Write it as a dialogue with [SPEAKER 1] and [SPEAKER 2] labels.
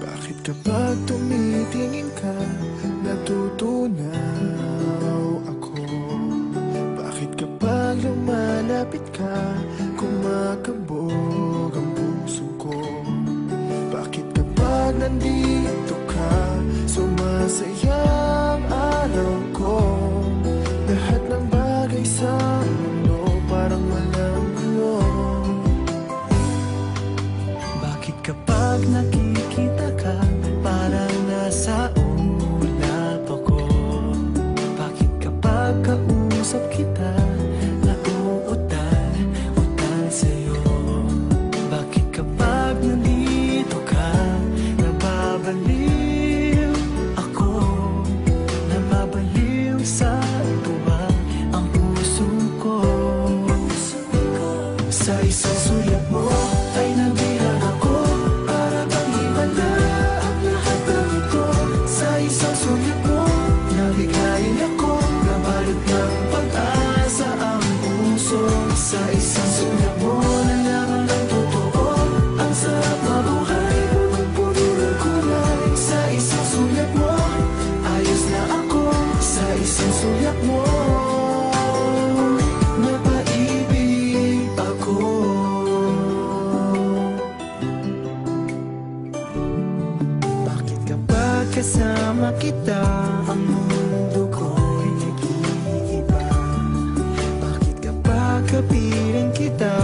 [SPEAKER 1] Bakit kapag tumitingin ka, natutunaw ako? Bakit kapag lumalapit ka, kumakabog ang puso ko? Bakit kapag nandito ka, sumasaya ang araw ko? Lahat ng bagay sa mundo parang walang gulo. Bakit kapag nakikita ka, parang nasa ulap ako? Bakit kapag kausap kita, nauutal-utal sa'yo? Bakit kapag nandito ka, nababaliw ako? Nababaliw sa tuwa ang puso ko. Sa isang sulyap mo ay nabilang ako, para bang himala ang lahat ng ito. Sa isang sulyap mo, nalighayin ako, nabalot ng pag-asa ang puso. Sa isang sulyap mo, nalaman ng totoo, ang sarap mabuhay, punong-puno ng kulay. Sa isang sulyap mo, ayos na ako. Sa isang sulyap mo, napaibig ako. Bakit kapag kasama kita, ang mundo ko'y nag-iiba? Bakit kapag kapiling kita,